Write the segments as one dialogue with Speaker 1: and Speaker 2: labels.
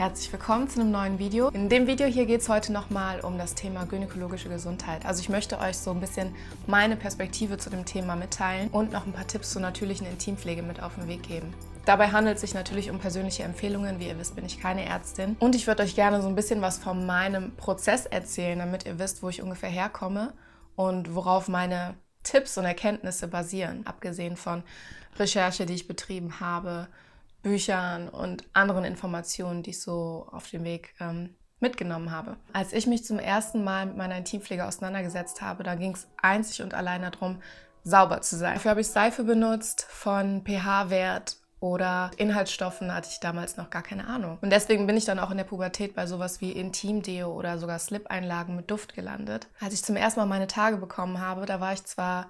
Speaker 1: Herzlich willkommen zu einem neuen Video. In dem Video hier geht es heute nochmal um das Thema gynäkologische Gesundheit. Also ich möchte euch so ein bisschen meine Perspektive zu dem Thema mitteilen und noch ein paar Tipps zur natürlichen Intimpflege mit auf den Weg geben. Dabei handelt es sich natürlich um persönliche Empfehlungen. Wie ihr wisst, bin ich keine Ärztin. Und ich würde euch gerne so ein bisschen was von meinem Prozess erzählen, damit ihr wisst, wo ich ungefähr herkomme und worauf meine Tipps und Erkenntnisse basieren. Abgesehen von Recherche, die ich betrieben habe, Büchern und anderen Informationen, die ich so auf dem Weg mitgenommen habe. Als ich mich zum ersten Mal mit meiner Intimpflege auseinandergesetzt habe, da ging es einzig und allein darum, sauber zu sein. Dafür habe ich Seife benutzt, von pH-Wert oder Inhaltsstoffen hatte ich damals noch gar keine Ahnung. Und deswegen bin ich dann auch in der Pubertät bei sowas wie Intimdeo oder sogar Slip-Einlagen mit Duft gelandet. Als ich zum ersten Mal meine Tage bekommen habe, da war ich zwar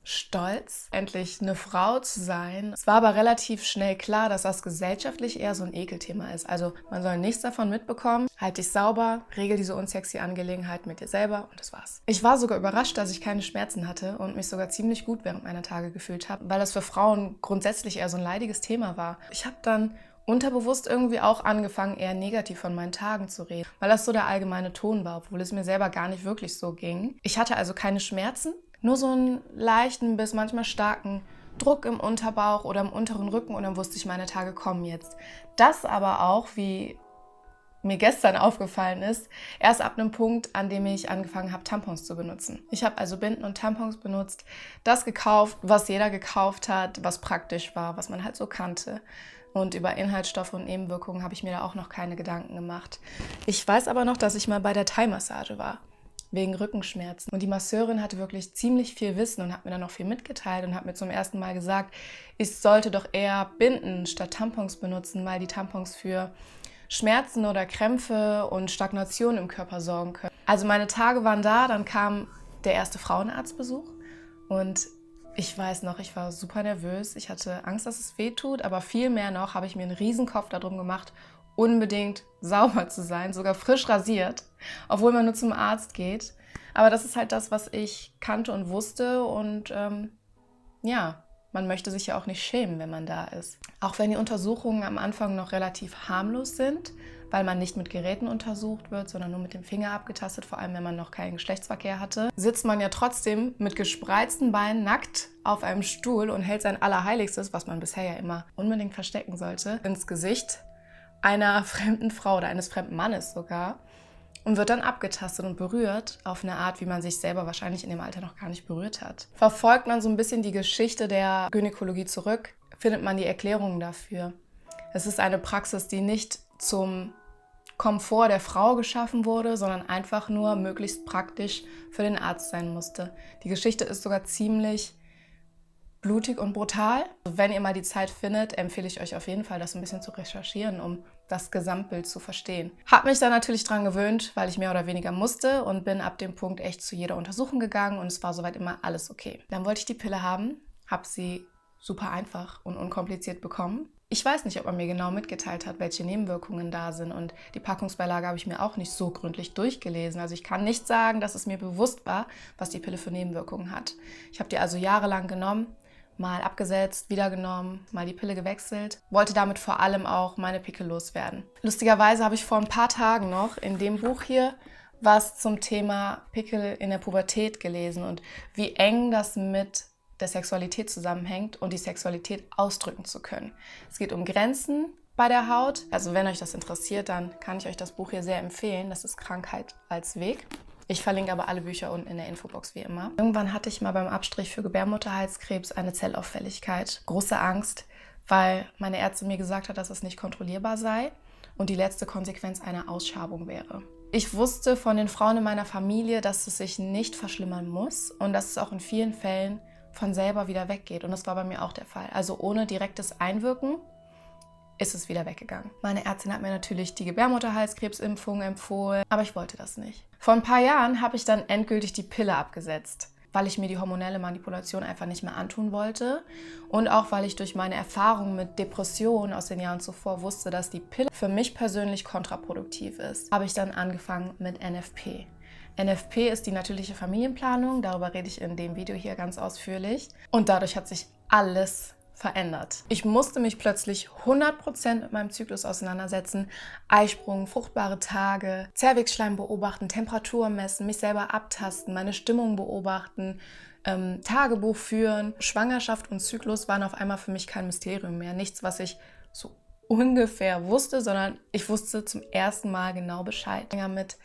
Speaker 1: stolz, endlich eine Frau zu sein. Es war aber relativ schnell klar, dass das gesellschaftlich eher so ein Ekelthema ist. Also man soll nichts davon mitbekommen. Halt dich sauber, regel diese unsexy Angelegenheit mit dir selber und das war's. Ich war sogar überrascht, dass ich keine Schmerzen hatte und mich sogar ziemlich gut während meiner Tage gefühlt habe, weil das für Frauen grundsätzlich eher so ein leidiges Thema war. Ich habe dann unterbewusst irgendwie auch angefangen, eher negativ von meinen Tagen zu reden, weil das so der allgemeine Ton war, obwohl es mir selber gar nicht wirklich so ging. Ich hatte also keine Schmerzen, nur so einen leichten bis manchmal starken Druck im Unterbauch oder im unteren Rücken und dann wusste ich, meine Tage kommen jetzt. Das aber auch, wie mir gestern aufgefallen ist, erst ab einem Punkt, an dem ich angefangen habe, Tampons zu benutzen. Ich habe also Binden und Tampons benutzt, das gekauft, was jeder gekauft hat, was praktisch war, was man halt so kannte. Und über Inhaltsstoffe und Nebenwirkungen habe ich mir da auch noch keine Gedanken gemacht. Ich weiß aber noch, dass ich mal bei der Thai-Massage war, wegen Rückenschmerzen. Und die Masseurin hatte wirklich ziemlich viel Wissen und hat mir dann noch viel mitgeteilt und hat mir zum ersten Mal gesagt, ich sollte doch eher Binden statt Tampons benutzen, weil die Tampons für Schmerzen oder Krämpfe und Stagnation im Körper sorgen können. Also meine Tage waren da, dann kam der erste Frauenarztbesuch und ich weiß noch, ich war super nervös. Ich hatte Angst, dass es weh tut, aber viel mehr noch habe ich mir einen Riesenkopf darum gemacht, unbedingt sauber zu sein, sogar frisch rasiert, obwohl man nur zum Arzt geht. Aber das ist halt das, was ich kannte und wusste und ja, man möchte sich ja auch nicht schämen, wenn man da ist. Auch wenn die Untersuchungen am Anfang noch relativ harmlos sind, weil man nicht mit Geräten untersucht wird, sondern nur mit dem Finger abgetastet, vor allem wenn man noch keinen Geschlechtsverkehr hatte, sitzt man ja trotzdem mit gespreizten Beinen nackt auf einem Stuhl und hält sein Allerheiligstes, was man bisher ja immer unbedingt verstecken sollte, ins Gesicht einer fremden Frau oder eines fremden Mannes sogar und wird dann abgetastet und berührt auf eine Art, wie man sich selber wahrscheinlich in dem Alter noch gar nicht berührt hat. Verfolgt man so ein bisschen die Geschichte der Gynäkologie zurück, findet man die Erklärungen dafür. Es ist eine Praxis, die nicht zum Komfort der Frau geschaffen wurde, sondern einfach nur möglichst praktisch für den Arzt sein musste. Die Geschichte ist sogar ziemlich blutig und brutal. Wenn ihr mal die Zeit findet, empfehle ich euch auf jeden Fall, das ein bisschen zu recherchieren, um das Gesamtbild zu verstehen. Hab mich da natürlich dran gewöhnt, weil ich mehr oder weniger musste und bin ab dem Punkt echt zu jeder Untersuchung gegangen und es war soweit immer alles okay. Dann wollte ich die Pille haben, habe sie super einfach und unkompliziert bekommen. Ich weiß nicht, ob man mir genau mitgeteilt hat, welche Nebenwirkungen da sind und die Packungsbeilage habe ich mir auch nicht so gründlich durchgelesen. Also ich kann nicht sagen, dass es mir bewusst war, was die Pille für Nebenwirkungen hat. Ich habe die also jahrelang genommen, mal abgesetzt, wieder genommen, mal die Pille gewechselt. Wollte damit vor allem auch meine Pickel loswerden. Lustigerweise habe ich vor ein paar Tagen noch in dem Buch hier was zum Thema Pickel in der Pubertät gelesen und wie eng das mit der Sexualität zusammenhängt und die Sexualität ausdrücken zu können. Es geht um Grenzen bei der Haut. Also wenn euch das interessiert, dann kann ich euch das Buch hier sehr empfehlen. Das ist Krankheit als Weg. Ich verlinke aber alle Bücher unten in der Infobox wie immer. Irgendwann hatte ich mal beim Abstrich für Gebärmutterhalskrebs eine Zellauffälligkeit. Große Angst, weil meine Ärztin mir gesagt hat, dass es nicht kontrollierbar sei und die letzte Konsequenz eine Ausschabung wäre. Ich wusste von den Frauen in meiner Familie, dass es sich nicht verschlimmern muss und dass es auch in vielen Fällen von selber wieder weggeht. Und das war bei mir auch der Fall. Also ohne direktes Einwirken ist es wieder weggegangen. Meine Ärztin hat mir natürlich die Gebärmutterhalskrebsimpfung empfohlen, aber ich wollte das nicht. Vor ein paar Jahren habe ich dann endgültig die Pille abgesetzt, weil ich mir die hormonelle Manipulation einfach nicht mehr antun wollte und auch weil ich durch meine Erfahrungen mit Depressionen aus den Jahren zuvor wusste, dass die Pille für mich persönlich kontraproduktiv ist, habe ich dann angefangen mit NFP. NFP ist die natürliche Familienplanung, darüber rede ich in dem Video hier ganz ausführlich und dadurch hat sich alles verändert. Ich musste mich plötzlich 100% mit meinem Zyklus auseinandersetzen. Eisprung, fruchtbare Tage, Zervixschleim beobachten, Temperatur messen, mich selber abtasten, meine Stimmung beobachten, Tagebuch führen. Schwangerschaft und Zyklus waren auf einmal für mich kein Mysterium mehr. Nichts, was ich so ungefähr wusste, sondern ich wusste zum ersten Mal genau Bescheid. Mit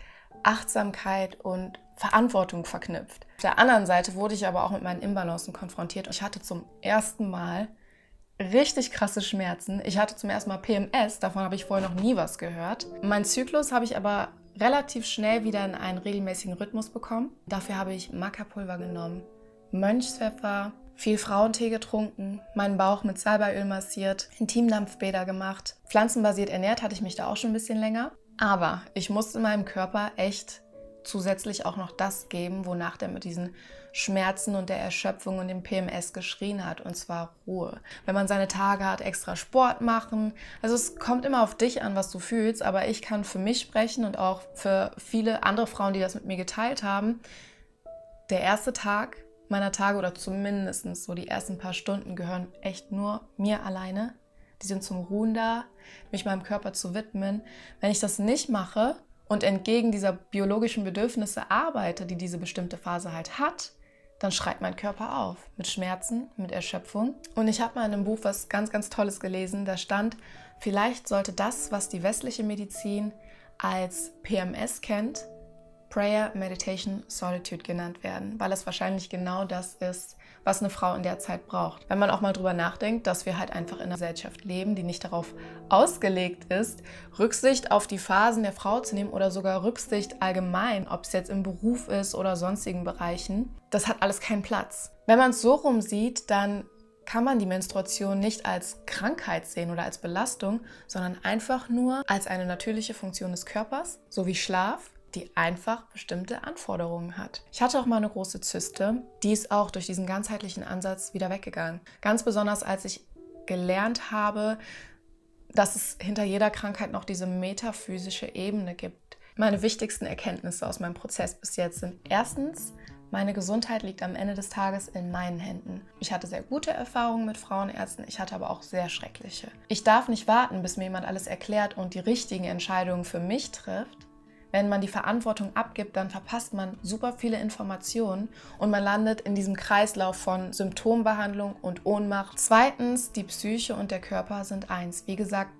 Speaker 1: Achtsamkeit und Verantwortung verknüpft. Auf der anderen Seite wurde ich aber auch mit meinen Imbalancen konfrontiert. Ich hatte zum ersten Mal richtig krasse Schmerzen. Ich hatte zum ersten Mal PMS, davon habe ich vorher noch nie was gehört. Meinen Zyklus habe ich aber relativ schnell wieder in einen regelmäßigen Rhythmus bekommen. Dafür habe ich Maca-Pulver genommen, Mönchspfeffer, viel Frauentee getrunken, meinen Bauch mit Salbeiöl massiert, Intimdampfbäder gemacht. Pflanzenbasiert ernährt hatte ich mich da auch schon ein bisschen länger. Aber ich musste meinem Körper echt zusätzlich auch noch das geben, wonach der mit diesen Schmerzen und der Erschöpfung und dem PMS geschrien hat, und zwar Ruhe. Wenn man seine Tage hat, extra Sport machen. Also es kommt immer auf dich an, was du fühlst, aber ich kann für mich sprechen und auch für viele andere Frauen, die das mit mir geteilt haben. Der erste Tag meiner Tage oder zumindest so die ersten paar Stunden gehören echt nur mir alleine. Die sind zum Ruhen da, mich meinem Körper zu widmen. Wenn ich das nicht mache und entgegen dieser biologischen Bedürfnisse arbeite, die diese bestimmte Phase halt hat, dann schreit mein Körper auf mit Schmerzen, mit Erschöpfung. Und ich habe mal in einem Buch was ganz, ganz Tolles gelesen. Da stand, vielleicht sollte das, was die westliche Medizin als PMS kennt, Prayer, Meditation, Solitude genannt werden, weil es wahrscheinlich genau das ist, was eine Frau in der Zeit braucht. Wenn man auch mal drüber nachdenkt, dass wir halt einfach in einer Gesellschaft leben, die nicht darauf ausgelegt ist, Rücksicht auf die Phasen der Frau zu nehmen oder sogar Rücksicht allgemein, ob es jetzt im Beruf ist oder sonstigen Bereichen, das hat alles keinen Platz. Wenn man es so rum sieht, dann kann man die Menstruation nicht als Krankheit sehen oder als Belastung, sondern einfach nur als eine natürliche Funktion des Körpers, so wie Schlaf, die einfach bestimmte Anforderungen hat. Ich hatte auch mal eine große Zyste, die ist auch durch diesen ganzheitlichen Ansatz wieder weggegangen. Ganz besonders, als ich gelernt habe, dass es hinter jeder Krankheit noch diese metaphysische Ebene gibt. Meine wichtigsten Erkenntnisse aus meinem Prozess bis jetzt sind erstens, meine Gesundheit liegt am Ende des Tages in meinen Händen. Ich hatte sehr gute Erfahrungen mit Frauenärzten, ich hatte aber auch sehr schreckliche. Ich darf nicht warten, bis mir jemand alles erklärt und die richtigen Entscheidungen für mich trifft. Wenn man die Verantwortung abgibt, dann verpasst man super viele Informationen und man landet in diesem Kreislauf von Symptombehandlung und Ohnmacht. Zweitens, die Psyche und der Körper sind eins. Wie gesagt,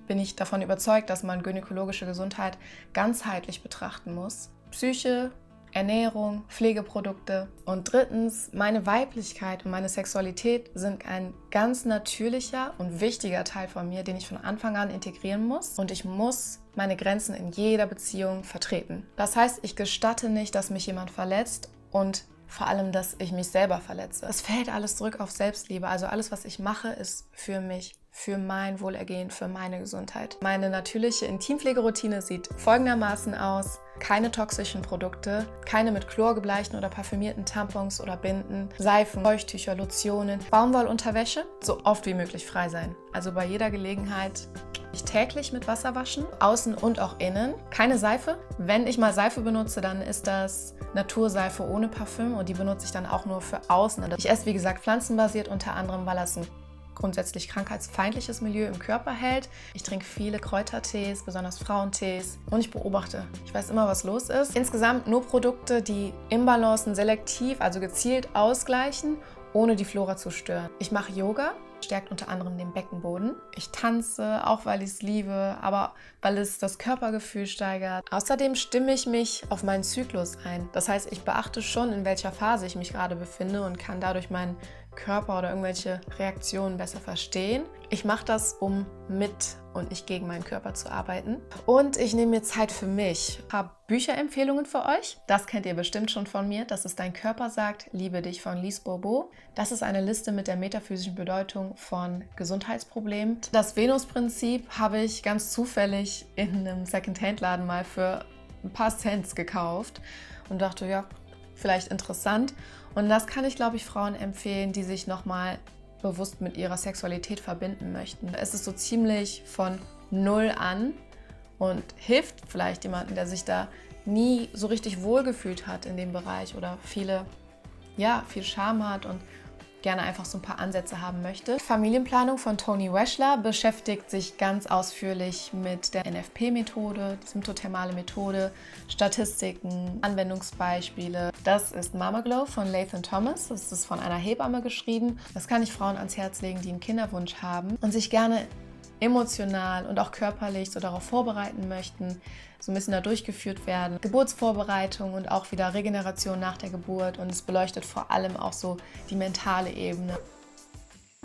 Speaker 1: bin ich davon überzeugt, dass man gynäkologische Gesundheit ganzheitlich betrachten muss. Psyche, Ernährung, Pflegeprodukte. Und drittens, meine Weiblichkeit und meine Sexualität sind ein ganz natürlicher und wichtiger Teil von mir, den ich von Anfang an integrieren muss. Und ich muss meine Grenzen in jeder Beziehung vertreten. Das heißt, ich gestatte nicht, dass mich jemand verletzt und vor allem, dass ich mich selber verletze. Es fällt alles zurück auf Selbstliebe. Also alles, was ich mache, ist für mich, für mein Wohlergehen, für meine Gesundheit. Meine natürliche Intimpflegeroutine sieht folgendermaßen aus. Keine toxischen Produkte, keine mit Chlor gebleichten oder parfümierten Tampons oder Binden, Seifen, Feuchttücher, Lotionen, Baumwollunterwäsche, so oft wie möglich frei sein. Also bei jeder Gelegenheit täglich mit Wasser waschen, außen und auch innen. Keine Seife. Wenn ich mal Seife benutze, dann ist das Naturseife ohne Parfüm und die benutze ich dann auch nur für außen. Ich esse, wie gesagt, pflanzenbasiert unter anderem, weil das ein grundsätzlich krankheitsfeindliches Milieu im Körper hält. Ich trinke viele Kräutertees, besonders Frauentees und ich beobachte. Ich weiß immer, was los ist. Insgesamt nur Produkte, die Imbalancen selektiv, also gezielt ausgleichen, ohne die Flora zu stören. Ich mache Yoga, stärkt unter anderem den Beckenboden. Ich tanze, auch weil ich es liebe, aber weil es das Körpergefühl steigert. Außerdem stimme ich mich auf meinen Zyklus ein. Das heißt, ich beachte schon, in welcher Phase ich mich gerade befinde und kann dadurch meinen Körper oder irgendwelche Reaktionen besser verstehen. Ich mache das, um mit und nicht gegen meinen Körper zu arbeiten. Und ich nehme mir Zeit für mich. Ich habe Bücherempfehlungen für euch. Das kennt ihr bestimmt schon von mir. Das ist Dein Körper sagt, liebe dich von Lise Bourbeau. Das ist eine Liste mit der metaphysischen Bedeutung von Gesundheitsproblemen. Das Venus-Prinzip habe ich ganz zufällig in einem Second-Hand-Laden mal für ein paar Cents gekauft und dachte, ja, vielleicht interessant. Und das kann ich, glaube ich, Frauen empfehlen, die sich nochmal bewusst mit ihrer Sexualität verbinden möchten. Es ist so ziemlich von null an und hilft vielleicht jemandem, der sich da nie so richtig wohlgefühlt hat in dem Bereich oder viel Scham hat und gerne einfach so ein paar Ansätze haben möchte. Familienplanung von Toni Weschler beschäftigt sich ganz ausführlich mit der NFP-Methode, die symptothermale Methode, Statistiken, Anwendungsbeispiele. Das ist Mama Glow von Lathan Thomas. Das ist von einer Hebamme geschrieben. Das kann ich Frauen ans Herz legen, die einen Kinderwunsch haben und sich gerne emotional und auch körperlich so darauf vorbereiten möchten, so ein bisschen da durchgeführt werden. Geburtsvorbereitung und auch wieder Regeneration nach der Geburt, und es beleuchtet vor allem auch so die mentale Ebene.